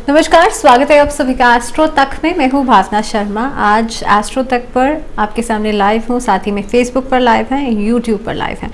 नमस्कार, स्वागत है आप सभी का एस्ट्रो तक में। मैं हूँ भावना शर्मा। आज एस्ट्रो तक पर आपके सामने लाइव हूँ, साथ ही में फेसबुक पर लाइव है, यूट्यूब पर लाइव है।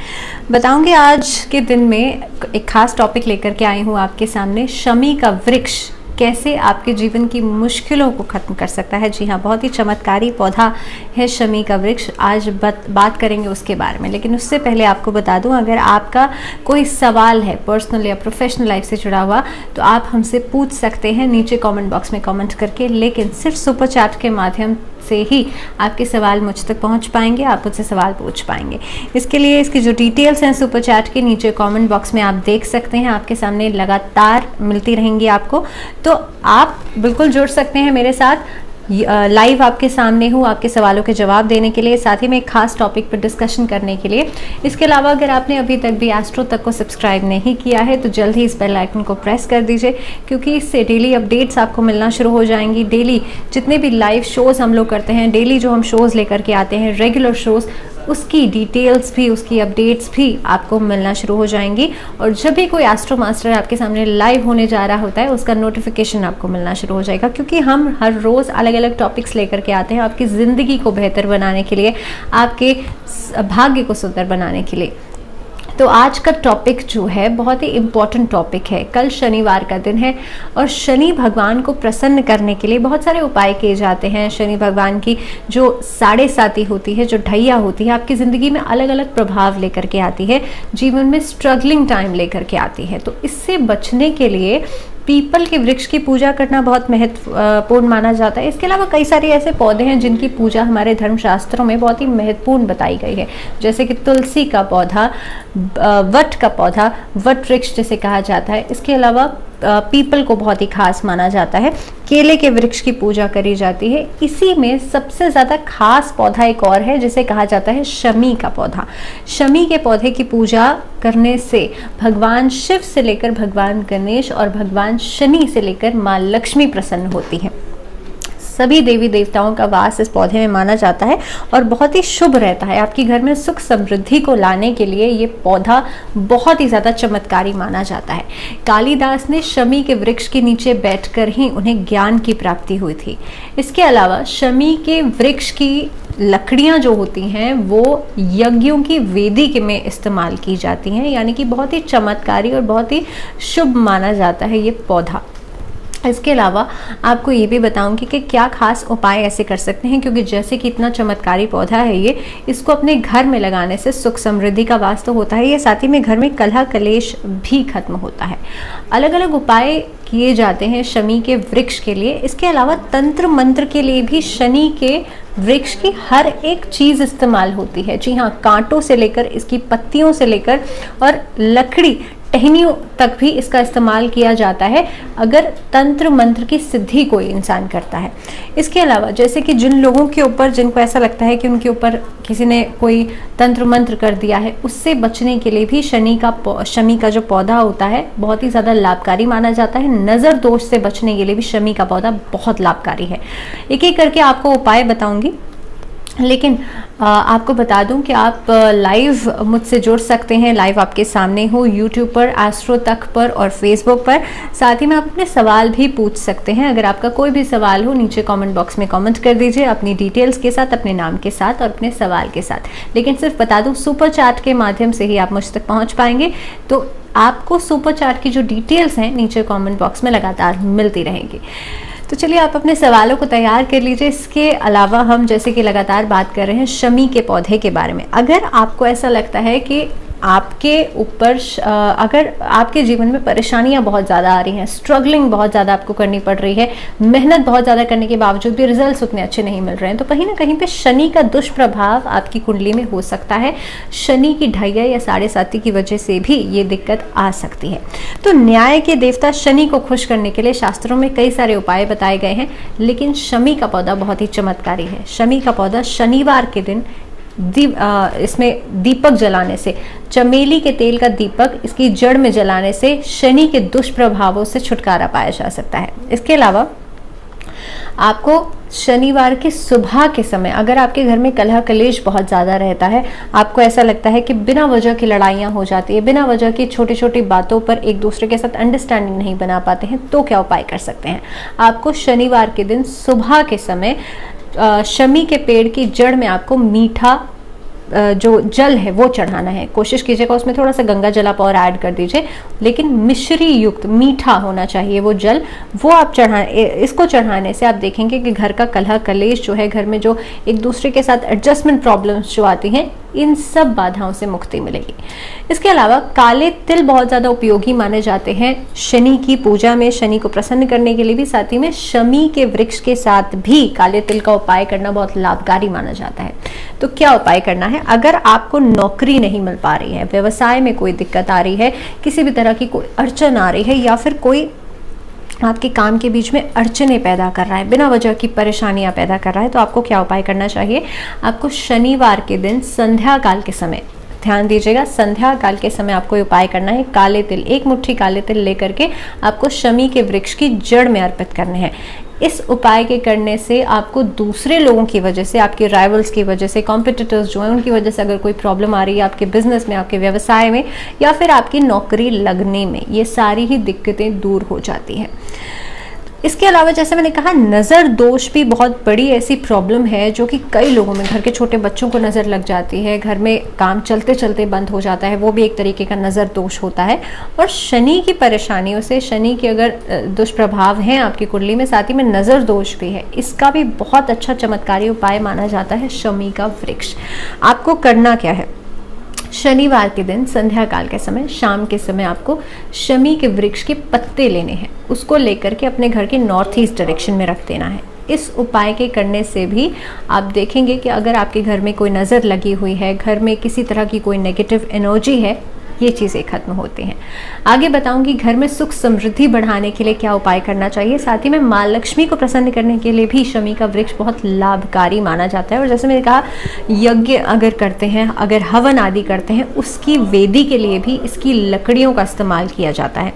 बताऊंगी आज के दिन में एक खास टॉपिक लेकर के आई हूँ आपके सामने। शमी का वृक्ष कैसे आपके जीवन की मुश्किलों को खत्म कर सकता है। जी हाँ, बहुत ही चमत्कारी पौधा है शमी का वृक्ष। आज बात करेंगे उसके बारे में, लेकिन उससे पहले आपको बता दूं, अगर आपका कोई सवाल है पर्सनल या प्रोफेशनल लाइफ से जुड़ा हुआ तो आप हमसे पूछ सकते हैं नीचे कमेंट बॉक्स में कमेंट करके। लेकिन सिर्फ सुपर चैट के माध्यम से ही आपके सवाल मुझ तक पहुंच पाएंगे, आप मुझसे सवाल पूछ पाएंगे। इसके लिए इसकी जो डिटेल्स हैं सुपर चैट के नीचे कमेंट बॉक्स में आप देख सकते हैं, आपके सामने लगातार मिलती रहेंगी आपको। तो आप बिल्कुल जुड़ सकते हैं मेरे साथ। लाइव आपके सामने हूँ आपके सवालों के जवाब देने के लिए, साथ ही में एक खास टॉपिक पर डिस्कशन करने के लिए। इसके अलावा अगर आपने अभी तक भी एस्ट्रो तक को सब्सक्राइब नहीं किया है तो जल्द ही इस बेल आइकन को प्रेस कर दीजिए, क्योंकि इससे डेली अपडेट्स आपको मिलना शुरू हो जाएंगी। डेली जितने भी लाइव शोज़ हम लोग करते हैं, डेली जो हम शोज़ लेकर के आते हैं, रेगुलर शोज़, उसकी डिटेल्स भी, उसकी अपडेट्स भी आपको मिलना शुरू हो जाएंगी। और जब भी कोई एस्ट्रो मास्टर आपके सामने लाइव होने जा रहा होता है उसका नोटिफिकेशन आपको मिलना शुरू हो जाएगा, क्योंकि हम हर रोज़ अलग अलग टॉपिक्स लेकर के आते हैं आपकी ज़िंदगी को बेहतर बनाने के लिए, आपके भाग्य को सुंदर बनाने के लिए। तो आज का टॉपिक जो है बहुत ही इम्पॉर्टेंट टॉपिक है। कल शनिवार का दिन है और शनि भगवान को प्रसन्न करने के लिए बहुत सारे उपाय किए जाते हैं। शनि भगवान की जो साढ़े साती होती है, जो ढैया होती है, आपकी ज़िंदगी में अलग अलग प्रभाव लेकर के आती है, जीवन में स्ट्रगलिंग टाइम लेकर के आती है। तो इससे बचने के लिए पीपल के वृक्ष की पूजा करना बहुत महत्वपूर्ण माना जाता है। इसके अलावा कई सारे ऐसे पौधे हैं जिनकी पूजा हमारे धर्मशास्त्रों में बहुत ही महत्वपूर्ण बताई गई है, जैसे कि तुलसी का पौधा, वट का पौधा, वट वृक्ष जिसे कहा जाता है। इसके अलावा पीपल को बहुत ही खास माना जाता है। केले के वृक्ष की पूजा करी जाती है। इसी में सबसे ज़्यादा खास पौधा एक और है जिसे कहा जाता है शमी का पौधा। शमी के पौधे की पूजा करने से भगवान शिव से लेकर भगवान गणेश और भगवान शनि से लेकर माँ लक्ष्मी प्रसन्न होती है। सभी देवी देवताओं का वास इस पौधे में माना जाता है और बहुत ही शुभ रहता है। आपके घर में सुख समृद्धि को लाने के लिए ये पौधा बहुत ही ज़्यादा चमत्कारी माना जाता है। कालिदास ने शमी के वृक्ष के नीचे बैठकर ही उन्हें ज्ञान की प्राप्ति हुई थी। इसके अलावा शमी के वृक्ष की लकड़ियाँ जो होती हैं वो यज्ञों की वेदी में इस्तेमाल की जाती हैं, यानी कि बहुत ही चमत्कारी और बहुत ही शुभ माना जाता है ये पौधा। इसके अलावा आपको ये भी बताऊंगी कि क्या खास उपाय ऐसे कर सकते हैं, क्योंकि जैसे कि इतना चमत्कारी पौधा है ये, इसको अपने घर में लगाने से सुख समृद्धि का वास तो होता है, ये साथ ही में घर में कलह कलेश भी खत्म होता है। अलग अलग उपाय किए जाते हैं शमी के वृक्ष के लिए। इसके अलावा तंत्र मंत्र के लिए भी शनि के वृक्ष की हर एक चीज़ इस्तेमाल होती है। जी हाँ, कांटों से लेकर इसकी पत्तियों से लेकर और लकड़ी टहनियों तक भी इसका इस्तेमाल किया जाता है अगर तंत्र मंत्र की सिद्धि कोई इंसान करता है। इसके अलावा जैसे कि जिन लोगों के ऊपर, जिनको ऐसा लगता है कि उनके ऊपर किसी ने कोई तंत्र मंत्र कर दिया है, उससे बचने के लिए भी शमी का जो पौधा होता है बहुत ही ज़्यादा लाभकारी माना जाता है। नज़र दोष से बचने के लिए भी शमी का पौधा बहुत लाभकारी है। एक एक करके आपको उपाय बताऊंगी, लेकिन आपको बता दूं कि आप लाइव मुझसे जुड़ सकते हैं। लाइव आपके सामने हो यूट्यूब पर, एस्ट्रो तक पर और फेसबुक पर। साथ ही में आप अपने सवाल भी पूछ सकते हैं। अगर आपका कोई भी सवाल हो नीचे कमेंट बॉक्स में कमेंट कर दीजिए अपनी डिटेल्स के साथ, अपने नाम के साथ और अपने सवाल के साथ। लेकिन सिर्फ बता दूं, सुपर चैट के माध्यम से ही आप मुझ तक पहुँच पाएंगे। तो आपको सुपर चैट की जो डिटेल्स हैं नीचे कॉमेंट बॉक्स में लगातार मिलती रहेंगी। तो चलिए आप अपने सवालों को तैयार कर लीजिए। इसके अलावा हम जैसे कि लगातार बात कर रहे हैं शमी के पौधे के बारे में। अगर आपको ऐसा लगता है कि आपके ऊपर अगर आपके जीवन में परेशानियां बहुत ज़्यादा आ रही हैं, स्ट्रगलिंग बहुत ज़्यादा आपको करनी पड़ रही है, मेहनत बहुत ज़्यादा करने के बावजूद भी रिजल्ट्स उतने अच्छे नहीं मिल रहे हैं, तो कहीं ना कहीं पे शनि का दुष्प्रभाव आपकी कुंडली में हो सकता है। शनि की ढैया या साढ़े साती की वजह से भी ये दिक्कत आ सकती है। तो न्याय के देवता शनि को खुश करने के लिए शास्त्रों में कई सारे उपाय बताए गए हैं, लेकिन शमी का पौधा बहुत ही चमत्कारी है। शमी का पौधा शनिवार के दिन इसमें दीपक जलाने से, चमेली के तेल का दीपक इसकी जड़ में जलाने से शनि के दुष्प्रभावों से छुटकारा पाया जा सकता है। इसके अलावा आपको शनिवार के सुबह के समय अगर आपके घर में कलह कलेश बहुत ज़्यादा रहता है, आपको ऐसा लगता है कि बिना वजह की लड़ाइयाँ हो जाती है, बिना वजह की छोटी छोटी बातों पर एक दूसरे के साथ अंडरस्टैंडिंग नहीं बना पाते हैं, तो क्या उपाय कर सकते हैं? आपको शनिवार के दिन सुबह के समय शमी के पेड़ की जड़ में आपको मीठा जो जल है वो चढ़ाना है। कोशिश कीजिएगा उसमें थोड़ा सा गंगा जल आप और ऐड कर दीजिए, लेकिन मिश्री युक्त मीठा होना चाहिए वो जल, वो आप इसको चढ़ाने से आप देखेंगे कि घर का कलह कलेश जो है, घर में जो एक दूसरे के साथ एडजस्टमेंट प्रॉब्लम्स जो आती हैं, इन सब बाधाओं से मुक्ति मिलेगी। इसके अलावा काले तिल बहुत ज़्यादा उपयोगी माने जाते हैं शनि की पूजा में, शनि को प्रसन्न करने के लिए भी। साथ ही में शमी के वृक्ष के साथ भी काले तिल का उपाय करना बहुत लाभकारी माना जाता है। तो क्या उपाय करना है? अगर आपको नौकरी नहीं मिल पा रही है, व्यवसाय में कोई दिक्कत आ रही है, किसी भी तरह की कोई अड़चन आ रही है, या फिर कोई आपके काम के बीच में अड़चने पैदा कर रहा है, बिना वजह की परेशानियां पैदा कर रहा है, तो आपको क्या उपाय करना चाहिए? आपको शनिवार के दिन संध्या काल के समय, ध्यान दीजिएगा, संध्या काल के समय आपको उपाय करना है। काले तिल, एक मुट्ठी काले तिल लेकर के आपको शमी के वृक्ष की जड़ में अर्पित करने हैं। इस उपाय के करने से आपको दूसरे लोगों की वजह से, आपके राइवल्स की वजह से, कॉम्पिटिटर्स जो हैं उनकी वजह से अगर कोई प्रॉब्लम आ रही है आपके बिजनेस में, आपके व्यवसाय में, या फिर आपकी नौकरी लगने में, ये सारी ही दिक्कतें दूर हो जाती हैं। इसके अलावा जैसे मैंने कहा, नज़र दोष भी बहुत बड़ी ऐसी प्रॉब्लम है जो कि कई लोगों में, घर के छोटे बच्चों को नज़र लग जाती है, घर में काम चलते चलते बंद हो जाता है, वो भी एक तरीके का नज़र दोष होता है। और शनि की परेशानियों से, शनि के अगर दुष्प्रभाव हैं आपकी कुंडली में, साथ ही में नज़र दोष भी है, इसका भी बहुत अच्छा चमत्कारी उपाय माना जाता है शमी का वृक्ष। आपको करना क्या है? शनिवार के दिन संध्या काल के समय, शाम के समय आपको शमी के वृक्ष के पत्ते लेने हैं, उसको लेकर के अपने घर के नॉर्थ ईस्ट डायरेक्शन में रख देना है। इस उपाय के करने से भी आप देखेंगे कि अगर आपके घर में कोई नज़र लगी हुई है, घर में किसी तरह की कोई नेगेटिव एनर्जी है, ये चीज़ें खत्म होती हैं। आगे बताऊंगी घर में सुख समृद्धि बढ़ाने के लिए क्या उपाय करना चाहिए। साथ ही में माँ लक्ष्मी को प्रसन्न करने के लिए भी शमी का वृक्ष बहुत लाभकारी माना जाता है। और जैसे मैंने कहा, यज्ञ अगर करते हैं, अगर हवन आदि करते हैं, उसकी वेदी के लिए भी इसकी लकड़ियों का इस्तेमाल किया जाता है।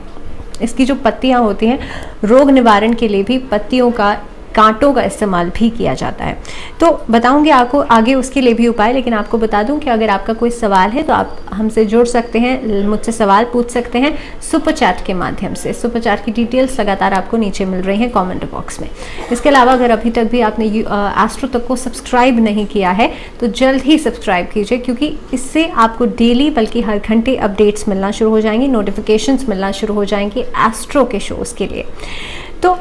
इसकी जो पत्तियाँ होती हैं, रोग निवारण के लिए भी पत्तियों का, कांटों का इस्तेमाल भी किया जाता है। तो बताऊंगी आपको आगे उसके लिए भी उपाय, लेकिन आपको बता दूं कि अगर आपका कोई सवाल है तो आप हमसे जुड़ सकते हैं, मुझसे सवाल पूछ सकते हैं सुपर चैट के माध्यम से। सुपर चैट की डिटेल्स लगातार आपको नीचे मिल रही हैं कमेंट बॉक्स में। इसके अलावा अगर अभी तक भी आपने एस्ट्रो तक को सब्सक्राइब नहीं किया है तो जल्द ही सब्सक्राइब कीजिए, क्योंकि इससे आपको डेली बल्कि हर घंटे अपडेट्स मिलना शुरू हो जाएंगी, नोटिफिकेशंस मिलना शुरू हो जाएंगी एस्ट्रो के शोज़ के लिए। तो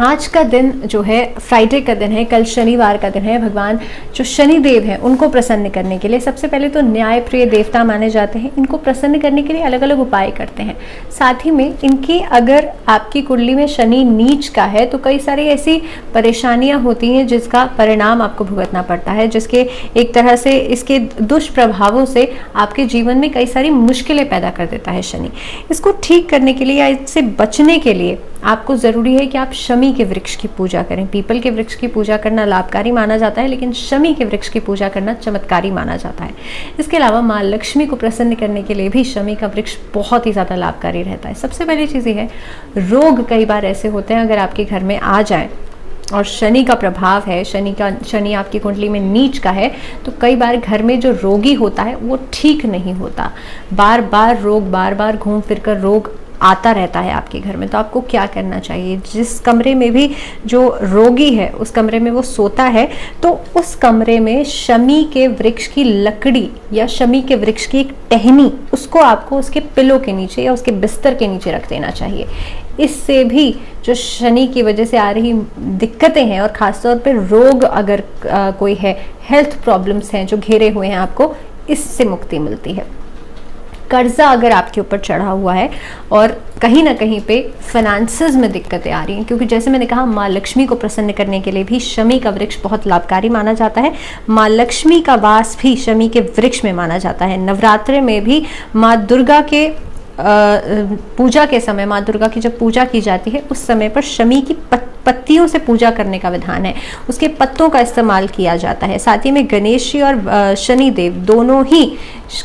आज का दिन जो है फ्राइडे का दिन है, कल शनिवार का दिन है। भगवान जो शनि देव हैं उनको प्रसन्न करने के लिए सबसे पहले तो न्याय प्रिय देवता माने जाते हैं, इनको प्रसन्न करने के लिए अलग अलग उपाय करते हैं। साथ ही में इनकी, अगर आपकी कुंडली में शनि नीच का है तो कई सारी ऐसी परेशानियां होती हैं जिसका परिणाम आपको भुगतना पड़ता है, जिसके एक तरह से इसके दुष्प्रभावों से आपके जीवन में कई सारी मुश्किलें पैदा कर देता है शनि। इसको ठीक करने के लिए या इससे बचने के लिए आपको ज़रूरी है कि आप शमी के वृक्ष की पूजा करें। पीपल के वृक्ष की पूजा करना लाभकारी माना जाता है, लेकिन शमी के वृक्ष की पूजा करना चमत्कारी माना जाता है। इसके अलावा माँ लक्ष्मी को प्रसन्न करने के लिए भी शमी का वृक्ष बहुत ही ज़्यादा लाभकारी रहता है। सबसे पहली चीज़ ये है, रोग कई बार ऐसे होते हैं अगर आपके घर में आ जाए और शनि का प्रभाव है, शनि आपकी कुंडली में नीच का है, तो कई बार घर में जो रोगी होता है वो ठीक नहीं होता, बार बार रोग, बार बार घूम फिर कर रोग आता रहता है आपके घर में। तो आपको क्या करना चाहिए, जिस कमरे में भी जो रोगी है उस कमरे में वो सोता है, तो उस कमरे में शमी के वृक्ष की लकड़ी या शमी के वृक्ष की एक टहनी, उसको आपको उसके पिलो के नीचे या उसके बिस्तर के नीचे रख देना चाहिए। इससे भी जो शनि की वजह से आ रही दिक्कतें हैं, और ख़ासतौर पर रोग अगर कोई है, हेल्थ प्रॉब्लम्स हैं जो घेरे हुए हैं आपको, इससे मुक्ति मिलती है। कर्जा अगर आपके ऊपर चढ़ा हुआ है और कहीं ना कहीं पे फाइनेंसेस में दिक्कतें आ रही हैं, क्योंकि जैसे मैंने कहा, माँ लक्ष्मी को प्रसन्न करने के लिए भी शमी का वृक्ष बहुत लाभकारी माना जाता है। माँ लक्ष्मी का वास भी शमी के वृक्ष में माना जाता है। नवरात्रि में भी माँ दुर्गा के पूजा के समय, माँ दुर्गा की जब पूजा की जाती है उस समय पर शमी की पत्तियों से पूजा करने का विधान है, उसके पत्तों का इस्तेमाल किया जाता है। साथ ही में गणेश जी और शनि देव दोनों ही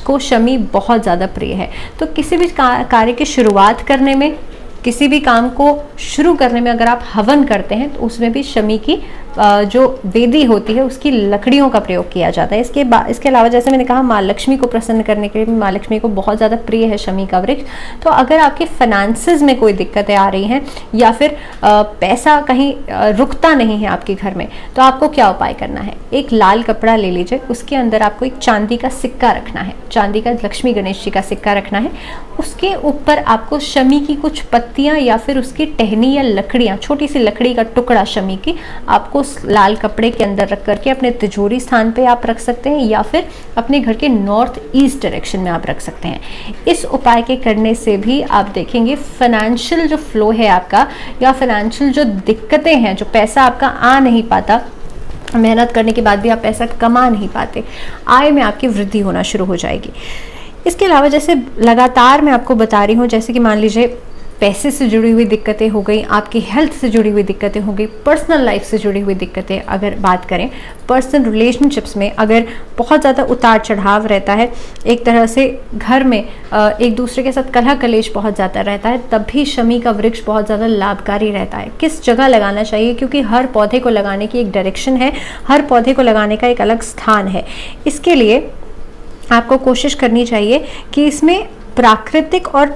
को शमी बहुत ज़्यादा प्रिय है। तो किसी भी कार्य की शुरुआत करने में, किसी भी काम को शुरू करने में अगर आप हवन करते हैं तो उसमें भी शमी की जो वेदी होती है उसकी लकड़ियों का प्रयोग किया जाता है। इसके अलावा जैसे मैंने कहा, माँ लक्ष्मी को प्रसन्न करने के लिए भी माँ लक्ष्मी को बहुत ज़्यादा प्रिय है शमी का वृक्ष। तो अगर आपके फाइनेंसेस में कोई दिक्कतें आ रही हैं या फिर पैसा कहीं रुकता नहीं है आपके घर में, तो आपको क्या उपाय करना है? एक लाल कपड़ा ले लीजिए, उसके अंदर आपको एक चांदी का सिक्का रखना है, चांदी का लक्ष्मी गणेश जी का सिक्का रखना है। उसके ऊपर आपको शमी की कुछ पत्तियां या फिर उसकी टहनी या लकड़ियां, छोटी सी लकड़ी का टुकड़ा शमी की, आपको लाल कपड़े के अंदर रख करके अपने तिजोरी स्थान पे आप रख सकते हैं या फिर अपने घर के नॉर्थ ईस्ट डायरेक्शन में आप रख सकते हैं। इस उपाय के करने से भी आप देखेंगे फाइनेंशियल जो फ्लो है आपका, या फाइनेंशियल जो दिक्कतें हैं, जो पैसा आपका आ नहीं पाता, मेहनत करने के बाद भी आप पैसा कमा नहीं पाते, आय में आपकी वृद्धि होना शुरू हो जाएगी। इसके अलावा जैसे लगातार मैं आपको बता रही हूँ, जैसे कि मान लीजिए पैसे से जुड़ी हुई दिक्कतें हो गई, आपकी हेल्थ से जुड़ी हुई दिक्कतें हो गई, पर्सनल लाइफ से जुड़ी हुई दिक्कतें अगर बात करें, पर्सनल रिलेशनशिप्स में अगर बहुत ज़्यादा उतार चढ़ाव रहता है, एक तरह से घर में एक दूसरे के साथ कलह कलेश बहुत ज़्यादा रहता है, तब भी शमी का वृक्ष बहुत ज़्यादा लाभकारी रहता है। किस जगह लगाना चाहिए? क्योंकि हर पौधे को लगाने की एक डायरेक्शन है, हर पौधे को लगाने का एक अलग स्थान है। इसके लिए आपको कोशिश करनी चाहिए कि इसमें प्राकृतिक और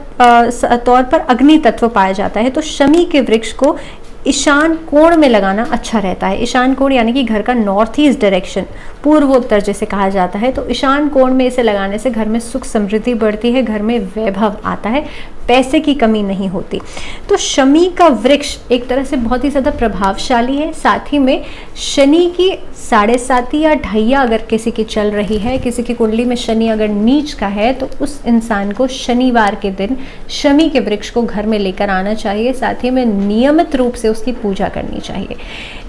तौर पर अग्नि तत्व पाया जाता है, तो शमी के वृक्ष को ईशान कोण में लगाना अच्छा रहता है। ईशान कोण यानी कि घर का नॉर्थ ईस्ट डायरेक्शन, पूर्वोत्तर जैसे कहा जाता है, तो ईशान कोण में इसे लगाने से घर में सुख समृद्धि बढ़ती है, घर में वैभव आता है, पैसे की कमी नहीं होती। तो शमी का वृक्ष एक तरह से बहुत ही ज़्यादा प्रभावशाली है। साथ ही में शनि की 7.5 या 2.5 अगर किसी की चल रही है, किसी की कुंडली में शनि अगर नीच का है, तो उस इंसान को शनिवार के दिन शमी के वृक्ष को घर में लेकर आना चाहिए। साथ ही में नियमित रूप से उसकी पूजा करनी चाहिए।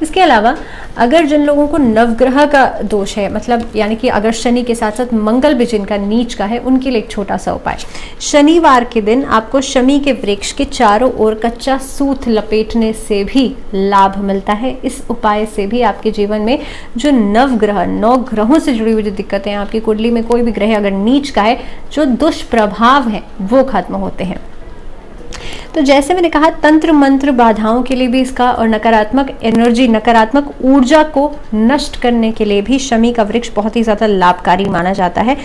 इसके अलावा अगर जिन लोगों को नवग्रह का दोष है, मतलब यानी कि अगर शनि के साथ साथ मंगल भी जिनका नीच का है, उनके लिए एक छोटा सा उपाय, शनिवार के दिन आपको शमी के वृक्ष के चारों ओर कच्चा सूत लपेटने से भी लाभ मिलता है। इस उपाय से भी आपके जीवन में जो नवग्रह, 9 ग्रहों से जुड़ी हुई जो दिक्कतें हैं, आपकी कुंडली में कोई भी ग्रह अगर नीच का है, जो दुष्प्रभाव है वो खत्म होते हैं। तो जैसे मैंने कहा, तंत्र मंत्र बाधाओं के लिए भी इसका, और नकारात्मक एनर्जी, नकारात्मक ऊर्जा को नष्ट करने के लिए भी शमी का वृक्ष बहुत ही ज़्यादा लाभकारी माना जाता है।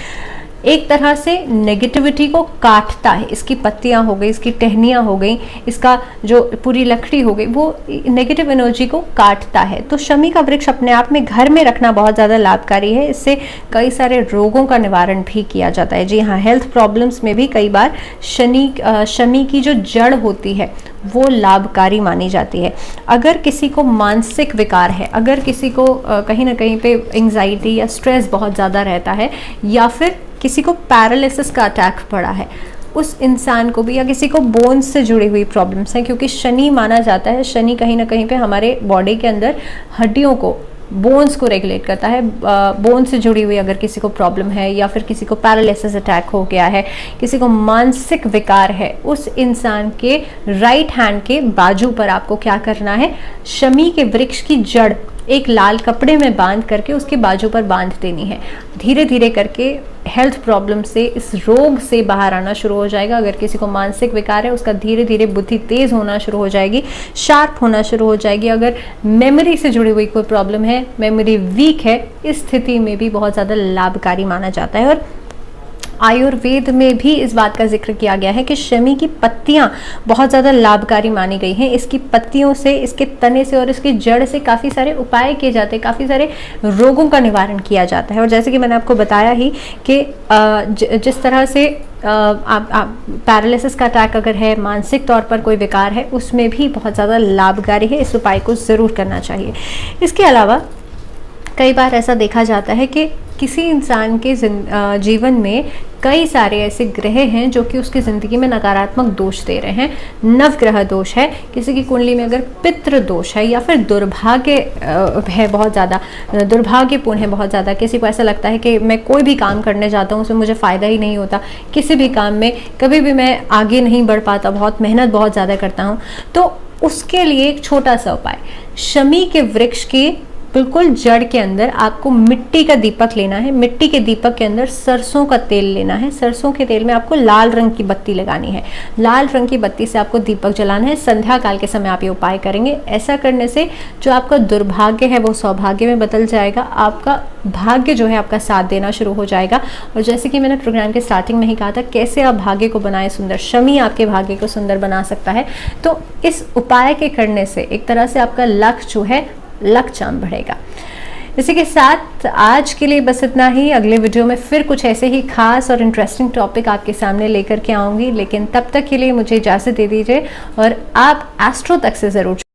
एक तरह से नेगेटिविटी को काटता है। इसकी पत्तियां हो गई, इसकी टहनियां हो गई, इसका जो पूरी लकड़ी हो गई, वो नेगेटिव एनर्जी को काटता है। तो शमी का वृक्ष अपने आप में घर में रखना बहुत ज़्यादा लाभकारी है। इससे कई सारे रोगों का निवारण भी किया जाता है। जी हाँ, हेल्थ प्रॉब्लम्स में भी कई बार शमी की जो जड़ होती है वो लाभकारी मानी जाती है। अगर किसी को मानसिक विकार है, अगर किसी को कहीं ना कहीं पे एंजाइटी या स्ट्रेस बहुत ज़्यादा रहता है, या फिर किसी को पैरालिसिस का अटैक पड़ा है, उस इंसान को भी, या किसी को बोन्स से जुड़ी हुई प्रॉब्लम्स हैं, क्योंकि शनि माना जाता है, शनि कहीं ना कहीं पे हमारे बॉडी के अंदर हड्डियों को, बोन्स को रेगुलेट करता है। बोन से जुड़ी हुई अगर किसी को प्रॉब्लम है, या फिर किसी को पैरालिसिस अटैक हो गया है, किसी को मानसिक विकार है, उस इंसान के राइट हैंड के बाजू पर आपको क्या करना है, शमी के वृक्ष की जड़ एक लाल कपड़े में बांध करके उसके बाजू पर बांध देनी है। धीरे धीरे करके हेल्थ प्रॉब्लम से, इस रोग से बाहर आना शुरू हो जाएगा। अगर किसी को मानसिक विकार है, उसका धीरे धीरे बुद्धि तेज होना शुरू हो जाएगी, शार्प होना शुरू हो जाएगी। अगर मेमोरी से जुड़ी हुई कोई प्रॉब्लम है, मेमोरी वीक है, इस स्थिति में भी बहुत ज़्यादा लाभकारी माना जाता है। और आयुर्वेद में भी इस बात का जिक्र किया गया है कि शमी की पत्तियां बहुत ज़्यादा लाभकारी मानी गई हैं। इसकी पत्तियों से, इसके तने से और इसकी जड़ से काफ़ी सारे उपाय किए जाते हैं, काफ़ी सारे रोगों का निवारण किया जाता है। और जैसे कि मैंने आपको बताया ही कि जिस तरह से पैरालिसिस का अटैक अगर है, मानसिक तौर पर कोई विकार है, उसमें भी बहुत ज़्यादा लाभकारी है। इस उपाय को ज़रूर करना चाहिए। इसके अलावा कई बार ऐसा देखा जाता है कि किसी इंसान के जीवन में कई सारे ऐसे ग्रह हैं जो कि उसकी ज़िंदगी में नकारात्मक दोष दे रहे हैं। नवग्रह दोष है, किसी की कुंडली में अगर पितृ दोष है, या फिर दुर्भाग्य है, बहुत ज़्यादा दुर्भाग्यपूर्ण है बहुत ज़्यादा। किसी को ऐसा लगता है कि मैं कोई भी काम करने जाता हूँ उसमें मुझे फ़ायदा ही नहीं होता, किसी भी काम में कभी भी मैं आगे नहीं बढ़ पाता, बहुत मेहनत बहुत ज़्यादा करता हूँ। तो उसके लिए एक छोटा सा उपाय, शमी के वृक्ष की बिल्कुल जड़ के अंदर आपको मिट्टी का दीपक लेना है। मिट्टी के दीपक के अंदर सरसों का तेल लेना है। सरसों के तेल में आपको लाल रंग की बत्ती लगानी है। लाल रंग की बत्ती से आपको दीपक जलाना है। संध्या काल के समय आप ये उपाय करेंगे। ऐसा करने से जो आपका दुर्भाग्य है वो सौभाग्य में बदल जाएगा। आपका भाग्य जो है आपका साथ देना शुरू हो जाएगा। और जैसे कि मैंने प्रोग्राम के स्टार्टिंग में ही कहा था, कैसे आप भाग्य को बनाए सुंदर, शमी आपके भाग्य को सुंदर बना सकता है। तो इस उपाय के करने से एक तरह से आपका लक जो है लकचाम बढ़ेगा। इसी के साथ आज के लिए बस इतना ही। अगले वीडियो में फिर कुछ ऐसे ही खास और इंटरेस्टिंग टॉपिक आपके सामने लेकर के आऊंगी, लेकिन तब तक के लिए मुझे इजाज़त दे दीजिए और आप एस्ट्रो तक से ज़रूर